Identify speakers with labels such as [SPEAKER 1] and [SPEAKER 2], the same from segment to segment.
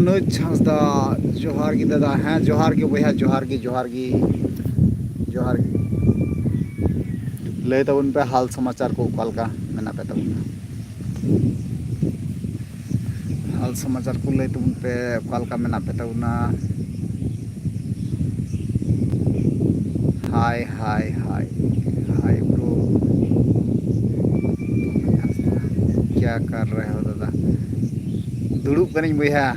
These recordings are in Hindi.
[SPEAKER 1] मनोज हांसदा जोहार की दादा हाँ जोहार के बया जोहार की लय तबन पे हाल समाचार को कालका मेना पे तबन हाल समाचार को लय तबन पे कालका मेना पे तबन हाय हाय हाय हाय ब्रो क्या कर रहे हो दादा दुड़ूब कनिं बया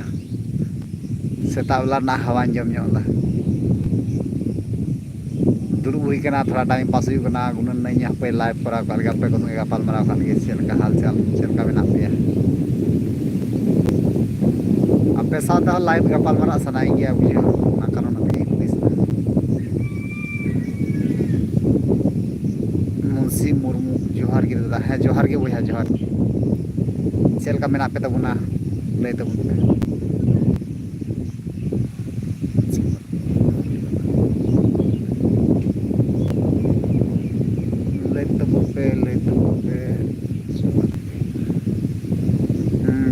[SPEAKER 1] सेता बेला ना हवा जम ला दुड़ूब हुई कना थोड़ा टाइम पास हुई कना गुनन नहीं पे लाइव करा कर पे को संगे गपाल माराव खान के चलका हाल चाल चलका मेना पे आपे साथ लाइव गपाल मारा सनाई गया बुझे ना कारण मुंशी मुर्मू जोहार के दादा हाँ जोहार के बया जोहार चलका मेना पे तबना लय तबन पे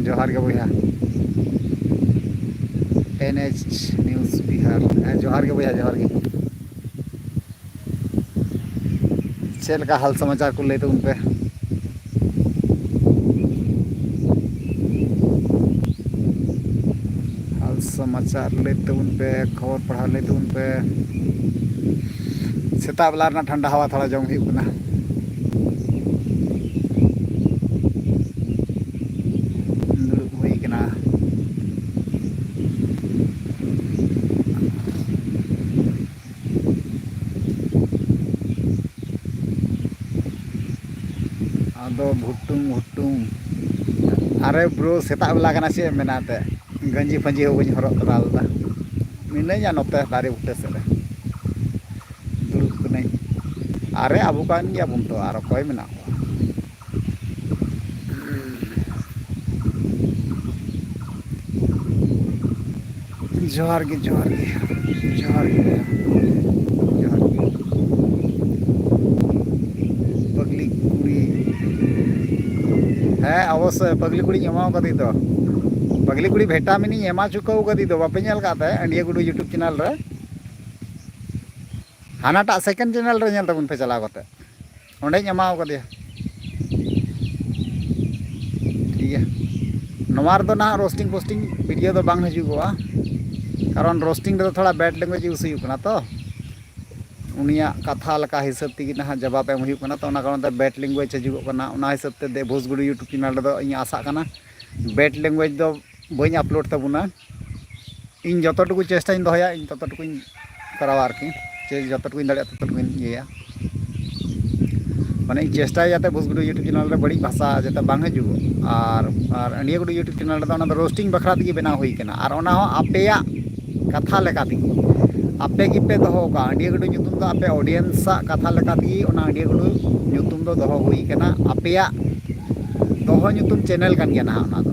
[SPEAKER 1] जोहार के बया NH न्यूज़ बिहार जोहार के बया जोहार के चल का हाल समाचार को लेते उन पे हाल समाचार लेते उन पे खबर पढ़ा लेते उन पे सेता बेला ना ठंडा हवा थोड़ा जम हुई कना आदो भुट्टुंग अरे ब्रो सेता बेला कना चे मेनाते गंजी फंजी हो बनी हरक करा लदा मिनाइया नोते दारे बुटे से दुड़ुब कनाई अरे अबु कान गया बुन तो आर कोई मेना जोहार के पगली कुड़ी हाँ अवश्य पगली कुड़ी एमा कदी तो पगली कुड़ी विटामिन एमा चुकाव कदी तो बापे नेल काते अंडिया गुडू यूट्यूब चैनल रे हानाटा सेकेंड चैनल रे नेल तबन पे चलाव काते ओंडे एमा कदी ठीक है नवार तो ना रोस्टिंग पोस्टिंग वीडियो तो बांग हजुगोआ कारण रोस्टिंग रे थोड़ा बैड लैंग्वेज यूज हुई कना तो उनिया कथा लका हिसाब तेगी ना जवाब एम हुई कना तो ना कारण बैड लैंग्वेज हजुगो कना उना हिसाब ते भोज गुडू यूट्यूब चैनल रे इन आशा कना बैड लैंग्वेज दो बई अपलोड तबुना इन जतटुकु चेष्टा दोहया इन ततटुकु करावा आरकी जतटुकु दाड़े ततटुकु इया माने चेष्टा जाते भोज गुडू यूट्यूब चैनल रे बड़ी भाषा जाते बांग हजुगो और अंडिया गुडू यूट्यूब चैनल रे तो रोस्टिंग बखरा तेगी बना हुई कना और ओना हो आपेया कथा लेका तेगी आपे गिपे दहो का अंडिया गुडू ᱧᱩᱛᱩᱢ दो आपे ऑडियंस कथा लेका तेगी ओना अंडिया गुडू ᱧᱩᱛᱩᱢ दो दहो हुई कना आपेया दहो ᱧᱩᱛᱩᱢ चैनल कान गया ना ओना दो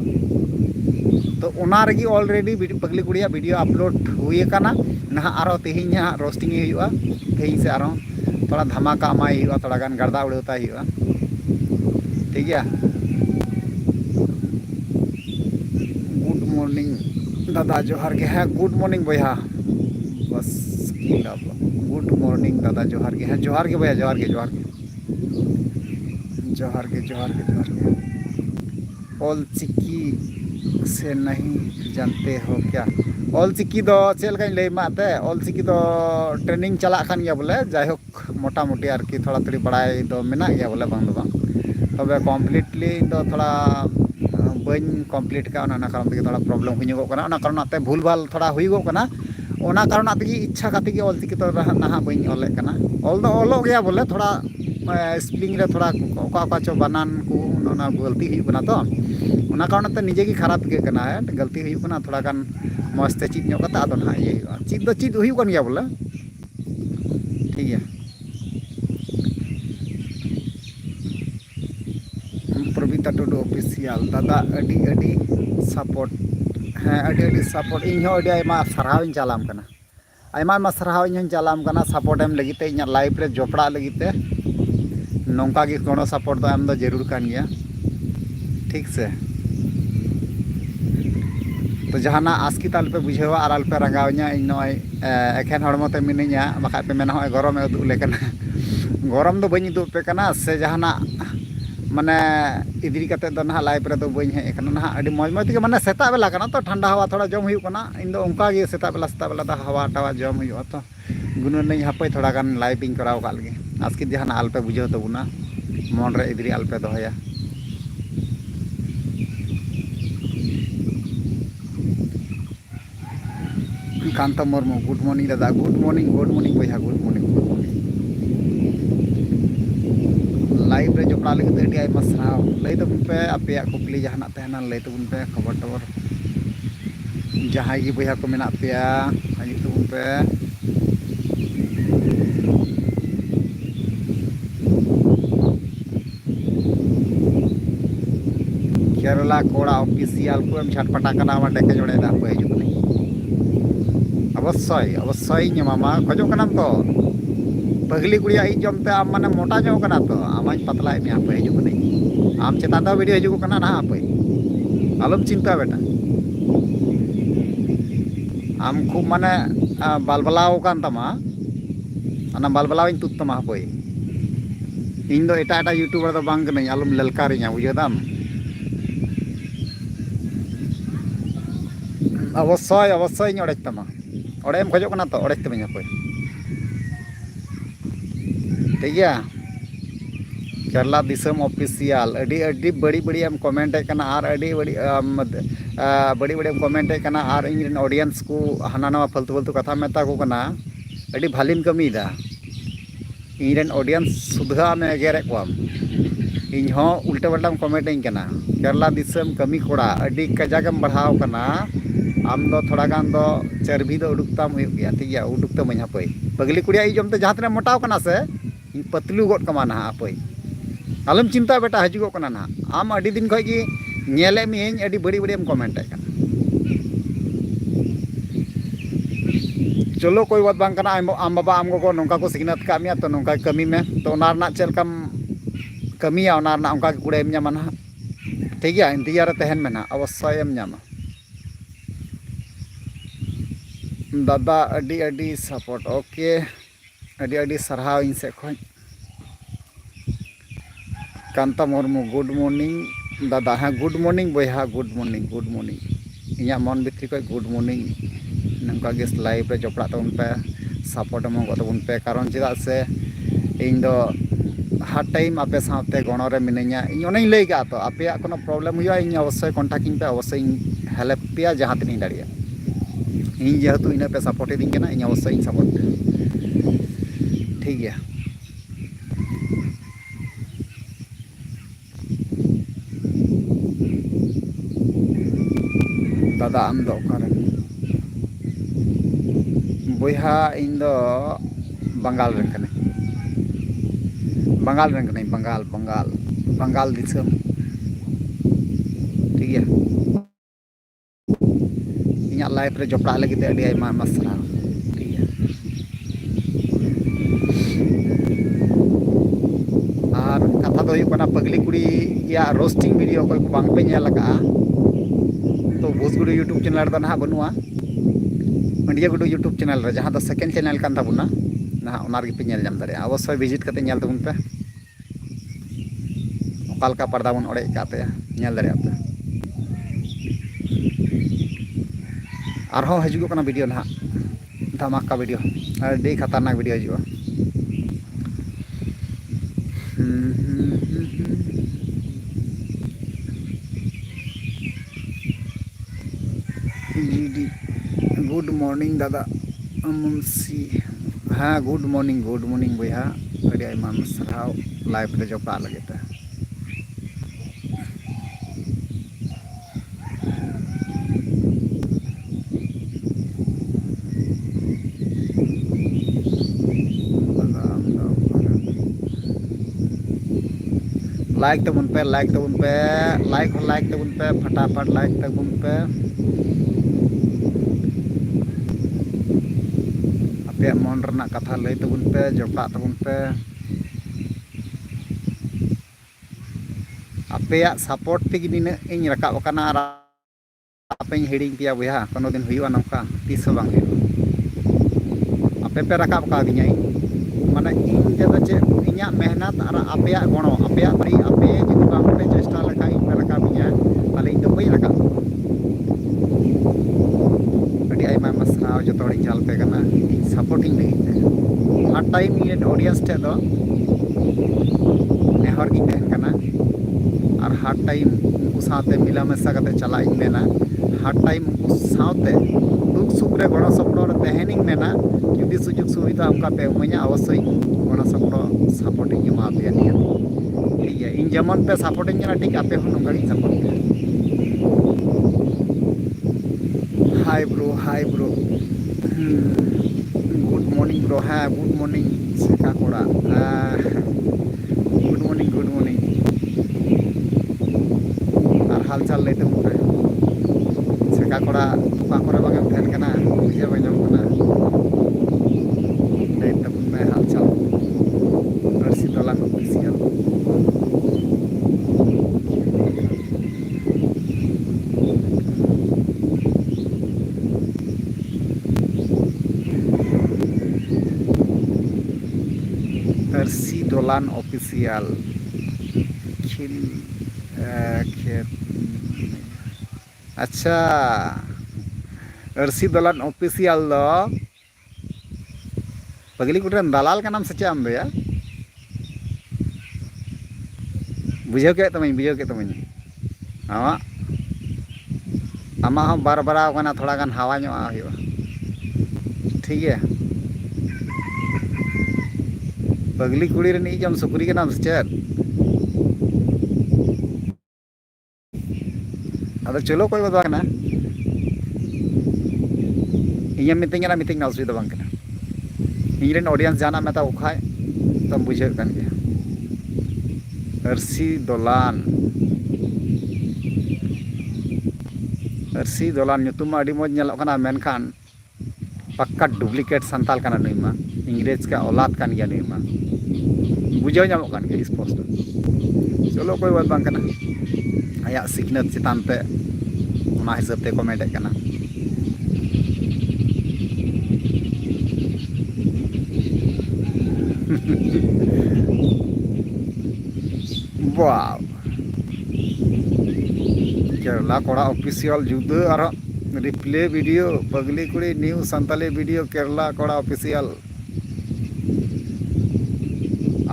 [SPEAKER 1] तो ओना रेगी ऑलरेडी पगली कुड़िया वीडियो अपलोड हुई कना ना आरो तेहिं रोस्टिंग हुआ तेहिं से आरो थोड़ा धमाका अमाई हुआ थोड़ा गान गर्दा उड़ाता हुआ ठीक है गुड मॉर्निंग दादा जोहार के है गुड मॉर्निंग भैया बस गुड मॉर्निंग दादा जोहार के है जोहार के भैया जोहार के ऑल चिकी से नहीं जानते हो क्या ऑल चिकी दो चल का लय माते ऑल चिकी दो ट्रेनिंग चला खान गया बोले जायहोक मोटा मोटी आरकी थोड़ा थोड़ी बड़ाई दो मेना गया बोले बांग दो बांग तबे कम्प्लीटली दो थोड़ा बन कम्प्लीट का ना कारण तेगी थोड़ा प्रॉब्लम हुई कना ना कारण ते भूल भाल थोड़ा हुई कना ओना कारण तेगी इच्छा खाती के ऑल चिकी तो ना बन ऑले कना ऑल दो ऑलो गया बोले थोड़ा स्पेलिंग रे थोड़ा ओका चो बनान को ना गलती हुई कना तो ओना कारण ते निजे की खराब के कना है गलती हुई कना थोड़ा गान मस्ते चीज नो कता आदो ना ये चीज दो चीज हुई कन गया बोले ठीक है प्रवीता टुडू ऑफिशियल दादा अडी अडी सपोर्ट हाँ अडी सपोर्ट इन अडी आयमा साराव इन चालाम कना आयमा साराव इन चालाम कना सपोर्ट एम लगिते इन लाइफ रे जोपड़ा लगिते नौका की कोनो सपोर्ट तो एम दो जरूर कान गया ठीक से तो जहाना आस्कित आलपे बुझेवा और आलपे रंगावኛ इन नय एखेन हड़मोते मिनिया बाखा पे मेना होय गरम उदुग ले कना गरम दो बኝ उदुग पे कना से जहाना माने इदरी कते दो ना लाइव रे दो बኝ हे कना ना अडी मौज मौज के माने सेता बेला कना तो ठंडा हवा थोड़ा जम हुई कना इन दो उनका गे सेता बेला दा हवा टावा जम हुई तो गुनन नहीं हापे थोड़ा गान लाइव इन कराव काल गे आस्कित जहाना आलपे बुझेव तबुना मन रे इदरी आलपे दोहया कांता मुर्मू गुड मॉर्निंग दादा गुड मॉर्निंग भैया गुड मॉर्निंग लाइव रे जोपड़ा लगे तो अड़ी आयमा सराव लई तबुन पे आपे कुकली जहाना तहना लई तबुन पे खबर टबर जहां गी भैया को मेना पेया हाजी तबुन पे केरला कोड़ा ऑफिशियल को एम छटपटा कना मा डेके जोड़े दा पे हिजुक नहीं अवश्य मामा खोजो कना तो पगली कुड़िया ई जमते आम माने मोटा जो कना तो आमाज पतला में पे हिजुक नहीं आम चेता दा वीडियो हिजुक कना ना पे आलम चिंता बेटा आम खूब माने बालबलाव कान तमा अना बालबलाव इन तुत तमा पे इन दो एटा यूट्यूबर दो बांग नहीं आलम ललकारिया बुझेदाम अवश्य इन ओडेक तमा ओडेम खोजो कना तो ओडेक तमें पे ठीक है केरला दिसम ऑफिशियल अड़ी अड़ी बड़ी बड़ी हम कमेंट कना और अड़ी बड़ी बड़ी हम कमेंट कना और इन ऑडियंस को हाना नवा फालतू कथा मेता को कना अड़ी भालिम कमीदा इन ऑडियंस सुधा में एगेरे को इन हो उल्टा पल्टा कमेंट कना केरला दिसम कमी कोड़ा अड़ी कजागम बढ़ाव कना आम दो थोड़ा गान दो चर्बी दो उडुकताम हुई गया ठीक है उडुकता मई पे पगली कुड़िया ई जमते जहाँ तक मोटाव कना से पतलू गोट कमा ना पे आलम चिंता बेटा हजुगो कना ना आम अड़ी दिन खय गी नेले मियें अड़ी बड़ी बड़ी कमेंट कना चलो कोई बात बांग कना आम बाबा आम गो नौका को सिखनत का मिया तो नौका कमी में तो नारना चलकम कमिया नारना उनका कुड़े एम ᱧᱟᱢᱟ ना ठीक है इंतजार तहन में ना अवश्य एम ᱧᱟᱢᱟ दादा अड़ी अड़ी सपोर्ट ओके अड़ी अड़ी सरहाव इन से खोज कांता मुर्मू गुड मॉर्निंग दादा हाँ गुड मॉर्निंग भैया गुड मॉर्निंग इया मन भित्री को गुड मॉर्निंग नंका गेस लाइव रे जोपड़ा तबन पे सपोर्ट एमो तबन पे कारण चेदा से इन दो हर टाइम आपे साथे गणो रे मिनैया इन ओनेई लई का तो आपे कोनो प्रॉब्लम हुआ इन अवश्य कांटेक्ट पे अवश्य हेल्प पेया जहां तनी दाड़िया इन जेहेतु इन पे सपोर्ट दी इन अवश्य इन सपोर्ट ठीक है दादा आम दो बुहा इन दो बंगाल रन कने बंगाल दिसम ठीक है इन लाइफ रे जोपड़ा लगे अड़ी आयमा मसरा ठीक है और कथा दो हुई पगली कुड़ी या रोस्टिंग वीडियो कोई को बांग पे नेल लगा तो भोजगुड़ी यूट्यूब चैनल रे ना बनुआ इंडिया गुडू यूट्यूब चैनल रे जहां दो सेकेंड चैनल कान ताबुना ना ओनार गे पे नेल जाम दारे अवश्य विजिट करते नेल तबुन पे ओकालका पर्दा बन ओड़े काते नेल दारे पे आरहों हजुगो कना वीडियो ना धमाका वीडियो अड़ी खतरनाक वीडियो हजुगो गुड मॉर्निंग दादा मुंशी हाँ गुड मॉर्निंग भैया अड़ी आयमा सराव लाइव रे जोपड़ा लगे ते लाइक तबुन पे लाइक तबुन पे फटाफट लाइक तबुन पे आपे मन रना कथा लई तबुन पे जोपड़ा तबुन पे आपे सपोर्ट तेगी निना इन रकाब कना। ape hiring pia boya kono din huyuga nongka tis ho bang huyuga ape pe rakab ka dinya mane ᱤᱧ ᱛᱮᱫᱚ ᱪᱮᱫ ᱤᱧᱟᱹᱜ ᱢᱮᱦᱱᱚᱛ ᱟᱨ ᱟᱯᱮᱭᱟᱜ ᱜᱚᱲᱚ ᱟᱯᱮᱭᱟᱜ ᱵᱟᱹᱲᱤ ᱟᱯᱮ ᱡᱩᱫᱤ ᱵᱟᱝᱯᱮ ᱪᱮᱥᱴᱟ ᱞᱮᱠᱷᱟᱱ ᱤᱧ ᱯᱮ ᱨᱟᱠᱟᱵᱤᱧᱟ ᱛᱟᱦᱞᱮ ᱤᱧ ᱫᱚ ᱵᱟᱹᱧ ᱨᱟᱠᱟᱵ ᱟᱹᱰᱤ ᱟᱭᱢᱟ ᱟᱭᱢᱟ ᱥᱟᱨᱦᱟᱣ ᱡᱚᱛᱚ ᱦᱚᱲᱤᱧ ᱪᱟᱞ ᱯᱮ ᱠᱟᱱᱟ ᱥᱟᱯᱳᱨᱴᱤᱝ ᱞᱟᱹᱜᱤᱫ ᱛᱮ ᱦᱟᱨ ᱴᱟᱭᱤᱢ ᱤᱧ ᱚᱰᱤᱭᱮᱱᱥ ᱴᱷᱮᱡ ᱫᱚ ᱱᱮᱦᱚᱨ ᱜᱤᱧ ᱛᱟᱦᱮᱱ ᱠᱟᱱᱟ ᱟᱨ ᱦᱟᱨ ᱴᱟᱭᱤम ᱩᱱᱠᱩ ᱥᱟᱶᱛᱮ ᱢᱤᱞᱟ ᱢᱮᱥᱟ ᱠᱟᱛᱮ ᱪᱟᱞᱟᱜ ᱤᱧ ᱢᱮᱱᱟ ᱦᱟᱨ ᱴᱟᱭᱤम ᱩᱱᱠᱩ ᱥᱟᱶᱛᱮ ᱫᱩᱠ ᱥᱩᱠ ᱨᱮ ᱜᱚᱲᱚ ᱥᱚᱯᱚᱦᱚᱫ ᱨᱮ ᱛᱟᱦᱮᱱᱤᱧ ᱢᱮᱱᱟ ᱡᱩᱫᱤ ᱥᱩᱡᱳᱜᱽ ᱥᱩᱵᱤᱫᱷᱟ ᱚᱱᱠᱟ ᱯᱮ ᱤᱢᱟᱹᱧᱟ ᱚᱵᱚᱥᱥᱳᱭ ᱜᱚᱲᱚ ᱥᱚᱯᱚᱦᱚᱫ ᱥᱟᱯᱳর্ᱴᱤᱧ ᱮᱢᱟ ᱯᱮᱭᱟ ᱱᱤᱭᱟᱹ ᱴᱷᱤक ᱜᱮᱭᱟ ᱤᱧ ᱡᱮᱢᱚᱱ ᱯᱮ ᱥᱟᱯᱳর্ᱴᱤᱧ ᱠᱟᱱᱟ ᱴᱷᱤक ᱟᱯᱮ ᱦᱚᱸ ᱱᱚᱝᱠᱟ ᱜᱤᱧ ᱥᱟᱯᱳর্ট ᱯᱮᱭᱟ hi bro good morning bro हाँ गुड मॉर्निंग सेका कोड़ा गुड मॉर्निंग और हाल चाल लेते मुझे सेका कोड़ा पाकोरे बागेम तहन कना बुझे बाñam कना लेते मैं हाल चाल अर्सी दलान ऑफिशियल अर्सी दोलान ऑफिशियल खिल खेत अच्छा अर्सी दोलान ऑफिशियल दो पगली कुटरन दलाल का नाम सच्चा आम या बुझे के तमኝ आमा हम बार बार कना थोड़ा गान हवा ᱧᱚᱜ हुआ ठीक है पगली कुड़ी रे जम सुकुरी के नाम चेत अब चलो कोई बात ना इन मितिंग ना असुविधा बांग इन ऑडियंस जाना मेता खाए तम बुझे अर्सी दोलान ᱧᱩᱛᱩᱢ ᱟᱹᱰᱤ ᱢᱚᱡᱽ ᱧᱮᱞᱚᱜ ᱠᱟᱱᱟ ᱢᱮᱱᱠᱷᱟन पक्का डुप्लीकेट संताल काना नुईमा इंग्रेज का औलाद कान गया नुईमा बुझाव ᱧᱟᱢᱚᱜ कान गया स्पष्ट चलो कोई बात बांग काना आया सिखनत चितान पे ओना हिसाब ते कमेंट काना वाव केरला कोड़ा ऑफिशियल जुदा और रिप्ले वीडियो पगली कुड़ी न्यू संताली वीडियो केरला कोड़ा ऑफिशियल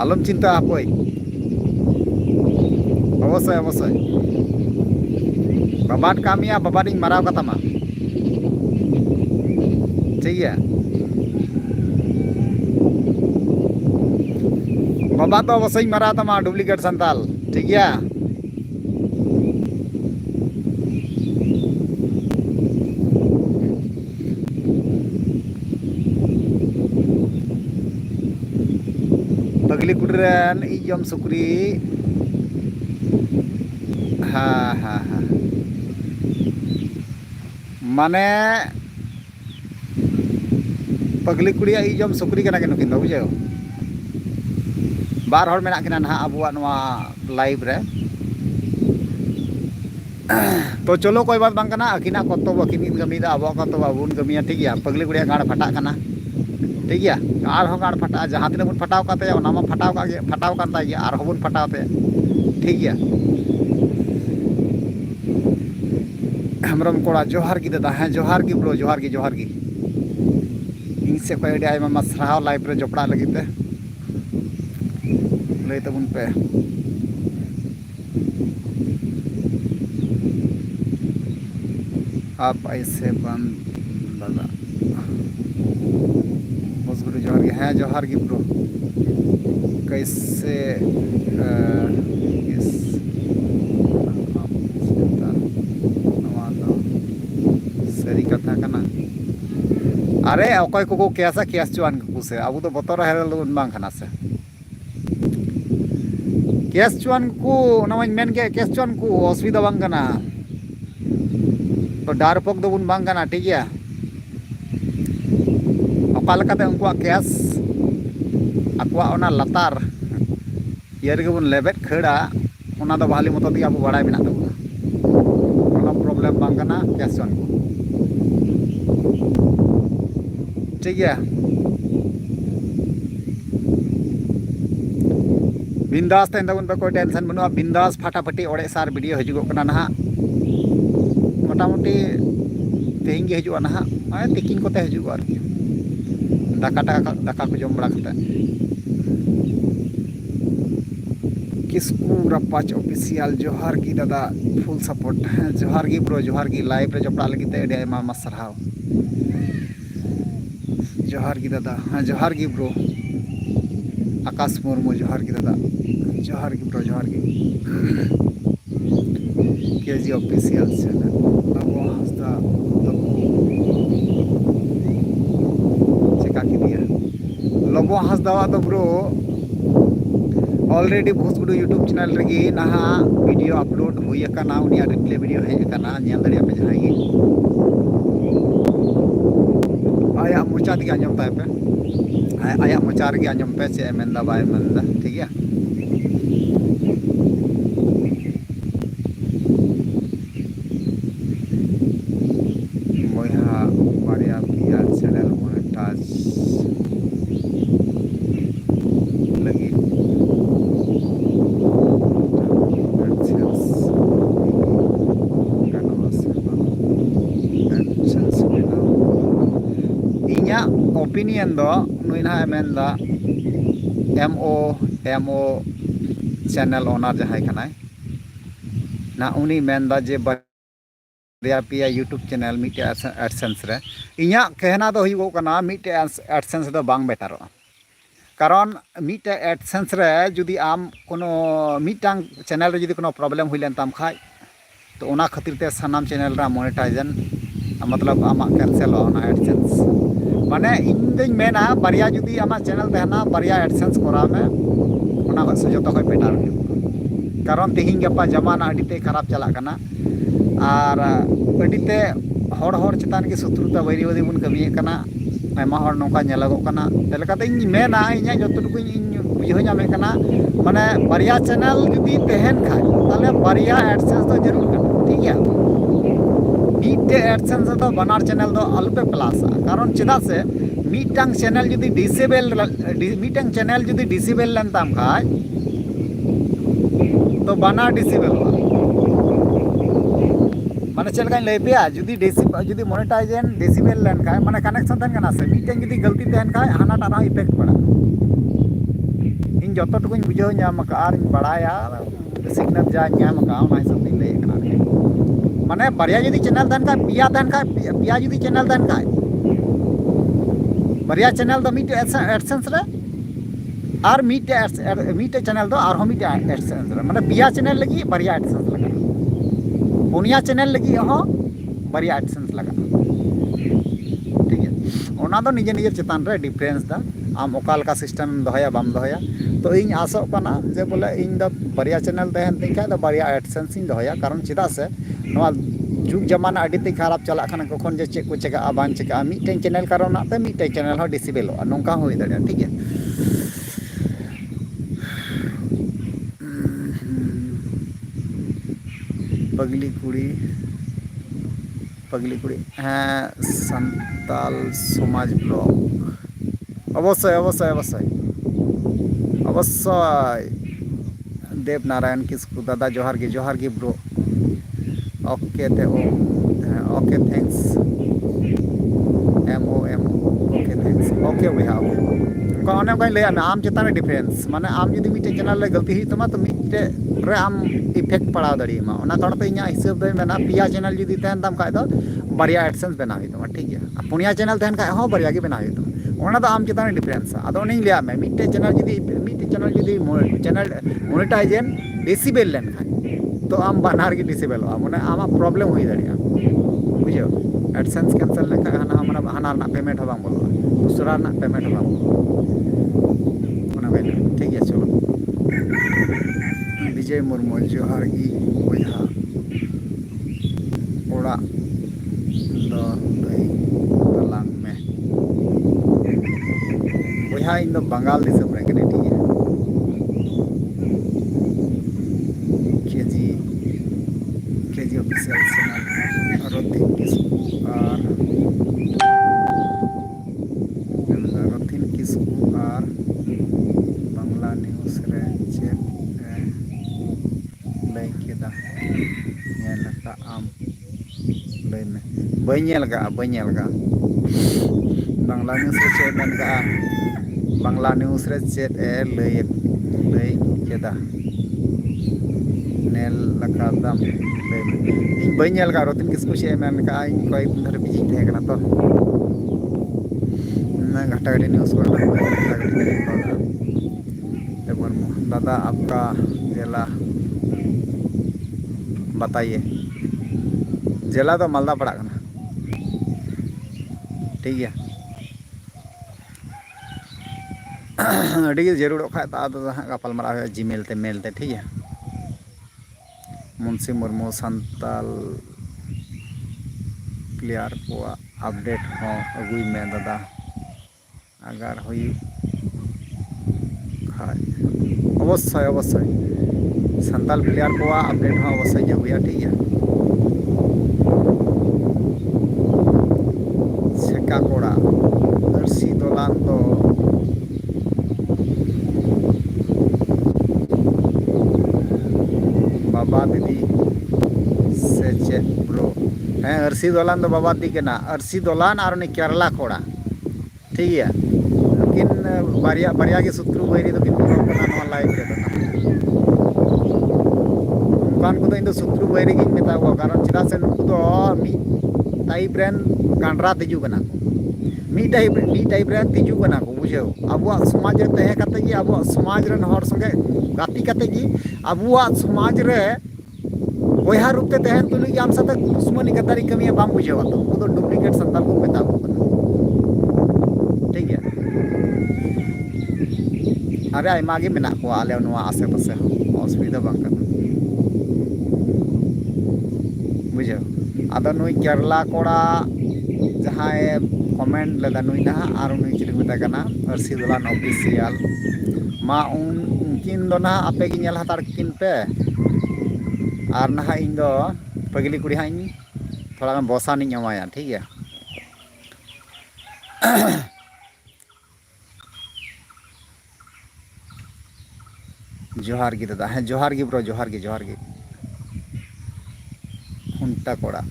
[SPEAKER 1] आलम चिंता आपय अवश्य बाबाट कामिया बाबाट माराव कतामा ठीक है बाबा तो अवश्य मारा तमा डुप्लीकेट संताल ठीक है पगली कुटरन इजम सुकरी हाँ हाँ हाँ माने पगली कुड़िया इजम सुकरी कना के नुकिन बुझे बार हर मेना किना ना अबुआ नवा लाइव रे तो चलो कोई बात बांग कना अकिना कतो बकिन गमी दा अबुआ कतो बाबुन गमिया ठीक है पगली कुड़िया गाड़ फटा कना ठीक है आर हो गाड़ फटा जहाँ तीन बन फटाव काते ओना मा फटाव कान ताई आर होबन फटावते ठीक है हमरम कोड़ा जोहार की दादा हाँ जोहार की ब्रो जोहार की इन से कोई आयमा मसराव लाइव रे जोपड़ा लगिते लय तबुन पे आप ऐसे बंद दादा गुरु जोहार की हाँ जोहार की ब्रो कैसे इस सरी कथा कना अरे अकय को केसा केस चुआन को से अब तो बतर हेरल बांग खाना से केस चुआन को नवाइन मेन के केस चुआन को असुविधा बांग कना तो डार पक दो बुन बांग कना ठीक है अकालकाते उनको केस अकवा ओना लतार यार के बुन लेबेट खड़ा ओना दो भाली मतो दी अब बड़ाई बिना तबुना प्रॉब्लम बांग कना कैश ऑन ठीक है बिंदास तहन तबन पे कोई टेंशन बनुआ बिंदास फाटाफाटी ओड़े सार वीडियो हजूगो कना नहा मोटामुटी तेहिं गे हजूआ नहा तिकिन कोते हजूगो आरकी दाका को जम बड़ा कते किसकू रपाच ऑफिशियल जोहार की दादा फुल सपोर्ट जोहार की ब्रो जोहार की लाइव रे जपड़ा लगी ते एडे मा सरहाव जोहार की दादा हाँ जोहार की ब्रो आकाश मुर्मू जोहार की दादा जोहार की ब्रो जोहार की केजी ऑफिशियल चैनल लबो हंसदा चेका की दिया लबो हंसदा तो ब्रो ऑलरेडी भूसगुडू यूट्यूब चैनल रगी नहा वीडियो अपलोड हुई अकाना उनिया रिप्ले वीडियो है अकाना नेल दरिया पे जहां गे आया मोचा दिगे आंजम ताय पे आया मोचा रगी आंजम पे चे मेंदा बाय मेंदा ठीक है मोया बारिया पिया चैनल मोनेटाइज लगी ओपिनियन दो नुइना मेंदा एमओ चैनल ओनर जहां कनाय ना उनी मेंदा जे बारिया पिया यूट्यूब चैनल मिटे एडसेंस रे इया कहना दो हुई कना मिटे एडसेंस दो बांग बेटारो कारण मिटे एडसेंस रे जुदी आम कोनो मिटांग चैनल रे जुदी कोनो प्रॉब्लम हुई लेन ताम खाय तो ओना खातिर ते सनाम चैनल रा मोनेटाइजन मतलब आमा कैंसिल होना एडसेंस माने इन मेना बारिया जुदी आमा चैनल तहना बारिया एडसेंस कराव में ओना से जो खय बेटार कारण तेहिं गपा जमाना अडिते खराब चला कना और अडिते हर चितान की शत्रुता वैरिवदी बन कमी कना आयमा हर नौका नेलगो कना तेलकाते इन मेना इन्या जतटुकु इन बुझो नामे कना माने बारिया चैनल जुदी तहन खाय ताले बारिया एडसेंस तो जरूर कना ठीक है मीटे एडसेंस तो बनार चैनल दो अलपे प्लस कारण चेदा से मीटांग चैनल जुदी डिसेबल मीटांग चैनल जुदी डिसेबल लेन ताम खाय तो बनार डिसेबल माने चलका लय पे जुदी जुदी मोनेटाइजन डिसेबल लेन खाय माने कनेक्शन तहन कना से मीटांग जुदी गलती तहन खाय हानाटा ना इफेक्ट पड़ा इन जतटुकुኝ बुझाव नाम का आर बड़ाया सिग्नल जा नाम का ओना हिसाब ते लय कना माने बारिया जुदी चैनल तहन खाय पिया जुदी चैनल तहन खाय बारिया चैनल दो मीटे एडसेंस रे और मीटे चैनल दो और मीटे एडसेंस रे माने पिया चैनल लगी बारिया एडसेंस लगा पुनिया चैनल लगी हो बारिया एडसेंस लगा ठीक है ओना दो निजे निजे चितान रे डिफरेंस दा आम ओकालका सिस्टम दोहया बाम दोहया तो इन आसो कना जे बोले इन द बारिया चैनल तहन तिन खाय द बारिया एडसेंस इन दोहया कारण चिदा से नवा जुग जमाना अडिते खराब चला खाना कखन जे चेक को चेका बान चेका मीटेन चैनल कारण ते मीटेन चैनल हो डिसेबल नौका हो दाड़ा ठीक है पगली कुड़ी हाँ संताल समाज ब्लॉग अवश्य अवश्य अवश्य अवश्य देव नारायण किसकू दादा जोहार की ब्रो ओके ते okay thanks MOM okay thanks okay भैया ओके ओने लैया आम चितान डिफरेंस माने आम जुदी मिटे चैनल रे गलती हुई तमा तो मिटे रे आम इफेक्ट पड़ा दाड़ीमा ओना कारण ते इना हिसाब दे मेना पिया चैनल जुदी तहन ताम खाय दो बारिया एडसेंस बना हुई तमा ठीक है पुनिया चैनल तहन खाय हो बारिया के बना हुई तमा ओना तो आम चितान डिफरेंस आदो नहीं लिया मैं मिटे चैनल जुदी चैनल मोनेटाइजन डिसेबल लेन खाय तो आम बानार की डिसेबल माने आमा प्रॉब्लम हुई दाड़िया बुझो एडसेंस कैंसिल लेखा हाना पेमेंट हो बोलो दूसरा पेमेंट हो ठीक है चलो विजय मुर्मू जोहार की बहा ओड़ा तलांग में बहा इन बंगाल दिसम रे ठीक है केजी ऑफिशियल चैनल ᱪᱮᱫᱟ ᱧᱮᱞ ᱟᱠᱟᱫ ᱟᱢ ᱞᱟᱹᱭ ᱢᱮ ᱵᱟᱹᱧ ᱧᱮᱞ ᱠᱟᱜᱼᱟ ᱵᱟᱝᱞᱟ ᱱᱤᱭᱩᱡᱽ ᱨᱮ ᱪᱮᱫ ᱢᱮᱱ ᱠᱟᱜᱼᱟ ᱵᱟᱝᱞᱟ ᱱᱤᱭᱩᱡᱽ ᱨᱮ ᱪᱮᱫ ᱞᱟᱹᱭ ᱠᱮᱫᱟ ᱧᱮᱞ ᱟᱠᱟᱫᱟᱢ ᱞᱟᱹᱭ ᱢᱮ ᱤᱧ ᱵᱟᱹᱧ ᱧᱮᱞ ᱠᱟᱜᱼᱟ ᱨᱚᱛᱤᱱ ᱠᱤᱥᱠᱩ ᱪᱮᱫ ᱮ ᱢᱮᱱ ᱠᱟᱜᱼᱟ ᱤᱧ ᱠᱚᱭᱮᱠ ᱫᱤᱱ ᱫᱷᱚᱨᱮ ᱵᱤᱡᱤᱧ ᱛᱟᱦᱮᱸ ᱠᱟᱱᱟ ᱛᱚ घाटागाड़ी न्यूज़ को दादा आपका जिला बताइए जिला तो मालदा पड़ा करना ठीक है अड़ी जरूर खा गपालमारा जीमेल ते मेल ते ठीक है मुंशी मुर्मू संताल प्लेयर को अपडेट हो अगुई में दादा अगर हुई अवश्य अवश्य संताल प्लेयर को अपडेट हो अवश्य अगुया ठीक है छेका कोड़ा अर्सी दोलान तो बाबा दीदी से चेक ब्रो हैं अर्सी दोलान तो बाबा दी के ना अर्सी दोलान और उन्हें केरला कोड़ा ठीक है लेकिन बारिया बारिया के सूत्र वैरी तो किन लाइव रे उनकान को इन सूत्र वैरी गिन मेता हुआ कारण चिदा से नुकु दो मी टाइप रेन गांडरा तिजू कना मी टाइप रेन तिजू कना को बुझे अबुआ समाज रे तहे कते gi अबुआ समाज रेन हर संगे गाती कते gi अबुआ समाज रे बोया रूप ते तहन तुलु आम साथे दुश्मनी गद्दारी कमिया बाम बुझेवा तो उनको तो डुप्लीकेट संताल को मेता को ठीक है अरे आयमा गे मेना को आले नोआ आसे पासे असुविधा बांग कना बुझे आदो नुई केरला कोड़ा जहां कमेंट लेदा नुई ना और नुई चिलिक मेता कना अर्सी दोलान ऑफिशियल मा उनकिन दो ना आपे गी नेल हातार किन पे और ना इन दो पगली कुड़ी हाई थोड़ा गान बसा नहीं एमाया ठीक है जोहार गी दादा हाँ जोहार गी ब्रो जोहार गी खुंटा कोड़ा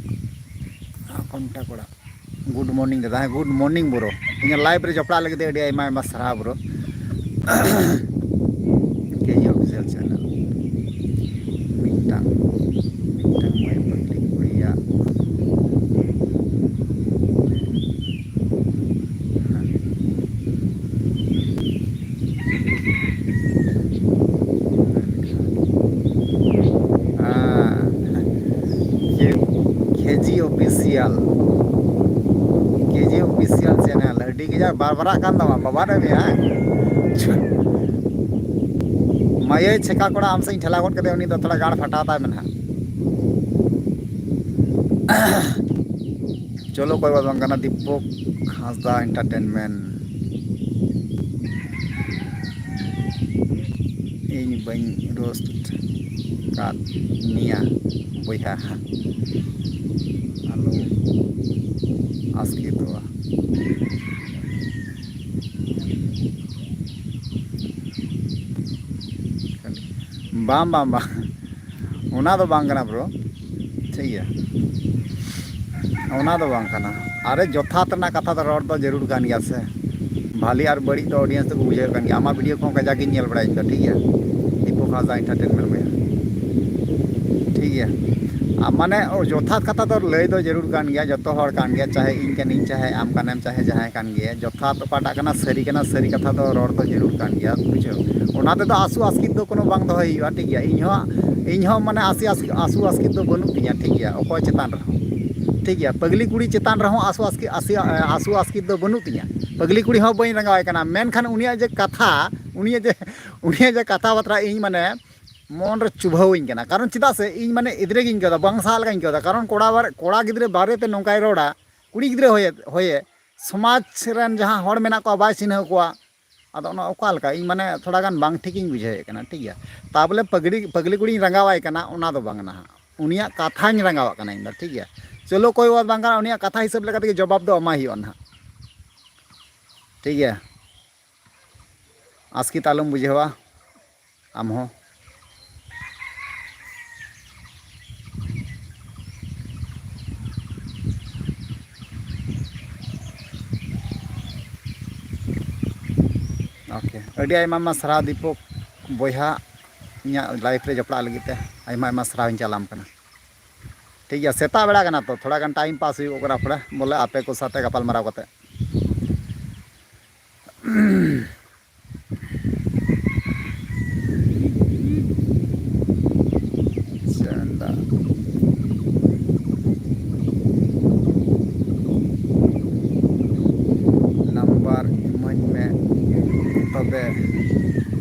[SPEAKER 1] गुड मॉर्निंग दादा हाँ good morning bro in live रे जपड़ा लगे अड़ी आयमा आयमा सारा ब्रो के ऑफिशियल चैनल मिटांग मैं पगली कुड़िया केजी ऑफिशियल चैनल अड़ी गजा बारबरा कान दमा बाबा रे में माये छेका कोड़ा आम से ठेला गोट कदे उनी दो थोड़ा गाड़ फटाता है मना चलो कोई बात बांग कना दीपक हांसदा एंटरटेनमेंट इन बन रोस्ट का निया बोया आलो आस्की तो बाम बाम बा उना तो बांग कना ब्रो ठीक है उना तो बांग कना अरे जथात ना कथा तो रोड तो जरूर कान गया से भाली और बड़ी तो ऑडियंस को बुझे कान गया आमा वीडियो को कजा की नेल बड़ाई ठीक है दीपक हांसदा एंटरटेनमेंट में ठीक है माने जथात कथा तो लय दो जरूर कान गया जतो हर कान गया चाहे इन कनिन चाहे आम कानेम चाहे जहां कान गया जथात पाटा कना सरी कथा तो रोड तो जरूर कान गया बुझे ओना ते तो आसु आस्कित दो कोनो बांग दो हुआ ठीक है इन हो माने आसु आस्कित दो बनु तिया ठीक है ओको चेतान रहो ठीक है पगली कुड़ी चेतान रहो आसु आस्कित दो बनु तिया पगली कुड़ी हो बई रंगावाय कना मेनखान उनिया जे कथा बतरा इन माने मन रे चुभावኝ कना कारण चिदा से इन माने इदरे गिन कदा बांग साल गाइन कदा कारण कोड़ा गिदरे बारे ते नोंकाय रोड़ा कुड़ी गिदरे होये समाज रेन जहां हड़ मेना को बाय सिन्हा कोआ आदो ना ओकालका इन माने थोड़ा गान बांग ठिकिन बुझाय कना ठीक है ताबले पगली कुड़ी रंगावाय कना ओना दो बांग ना उनिया कथाñ रंगावा कना इन ठीक है चलो कोई बात बांग कना उनिया कथा हिसाब लेका जवाब दो अमा हियो ना ठीक है आस्की तालुम बुझेवा आम हो ᱟᱹᱰᱤ ᱟᱭᱢᱟ ᱥᱟᱨᱦᱟᱣ ᱫᱤᱯᱚᱠ ᱵᱚᱭᱦᱟ ᱤᱧᱟᱹᱜ ᱞᱟᱭᱤᱯᱷ ᱨᱮ ᱡᱚᱯᱲᱟᱜ ᱞᱟᱹᱜᱤᱫ ᱛᱮ ᱟᱭᱢᱟ ᱥᱟᱨᱦᱟᱣᱤᱧ ᱪᱟᱞᱟᱢ ᱠᱟᱱᱟ ᱴᱷᱤक ᱜᱮᱭᱟ ᱥᱮᱛᱟᱜ ᱵᱮᱲᱟ ᱠᱟᱱᱟ ᱛᱚ ᱛᱷᱚᱲᱟ ᱜᱟᱱ ᱴᱟइम पास हुई करा पड़े बोले आपे को साथे गपाल माराव कते चंदा नंबर इमाñ में तबे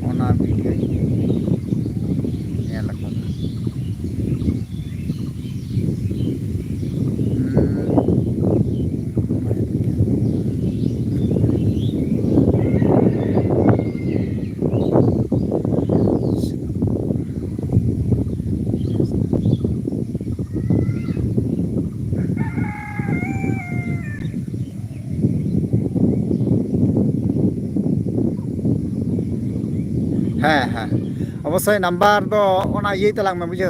[SPEAKER 1] ओना वीडियो ñel ko हाँ हाँ अवश्य नंबर दो ओना ये तलांग में बुझे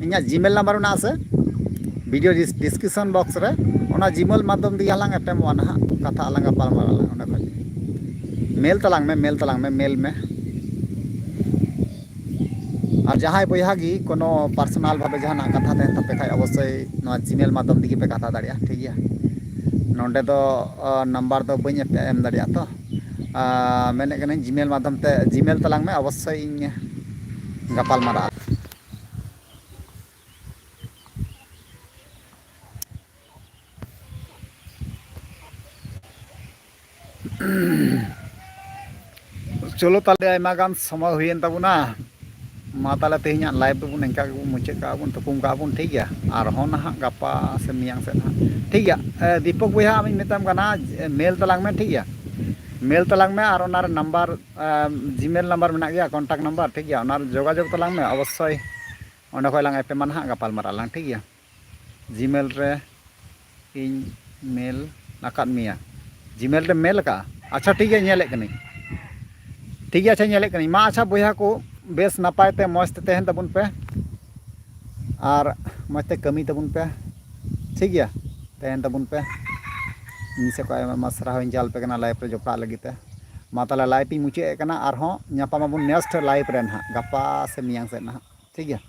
[SPEAKER 1] इन्या जीमेल नंबर ना से वीडियो डिस्क्रिप्शन बॉक्स रे ओना जीमेल माध्यम दी हलांग एपे मोन हा कथा अलंग पाल मारला ओना खज मेल तलांग में मेल में और जहां बयहा गी कोनो पर्सनल भावे जहाना कथा तहन तपे खाय अवश्य नोआ जीमेल माध्यम दी पे कथा दाड़िया ठीक गया नोंडे दो नंबर दो बኝ एम दाड़िया तो मैंने कने जीमेल माध्यम ते जीमेल तलांग में अवश्य इन गपाल मारा चलो ताले आयमा गान समय हुयेन ताबुना मा ताले तेहिया लाइव तो बुन इनका मुचाद का बुन तुकुम का बुन ठीक गया और हो ना गपा से मियांग से ना ठीक गया दीपक बयहा आमी मेताम कना मेल तलांग में ठीक गया मेल तलांग में और ओनार नंबर जीमेल नंबर में गया कॉन्टैक्ट नंबर ठीक गया ओनार जोगाजोग तलांग में अवश्य ओंडे खय लांग एपे मान हा गपाल मारा लांग ठीक गया जीमेल रे इन मेल नाकाद मिया जीमेल रे मेल का अच्छा ठीक है नेले कनी ठीक है अच्छा नेले कनी मा अच्छा बयहा को बेस नपाय ते मस्त तहन तबुन पे और मस्त कमी तबुन पे ठीक गया तहन तबुन पे निसे को आयमा सराह जाल पे कना लाइफ रे जोपड़ा लगी ते मा ताला लाइफ इ मुचे कना और हो ᱧᱟᱯᱟᱢ आबुन नेक्स्ट लाइफ रे ना गपा से मियांग से ना ठीक गया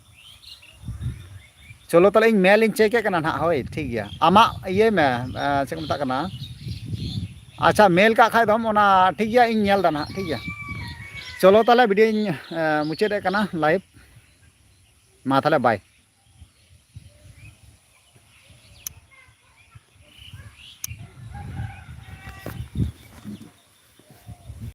[SPEAKER 1] चलो ताले इन मेल इन चेक कना ना होय ठीक गया आमा ये में चेक मता कना अच्छा मेल का खाय दम ओना ठीक गया इन नेल दा ना ठीक गया चलो ताले वीडियो मुचे कना लाइव मा ताले बाय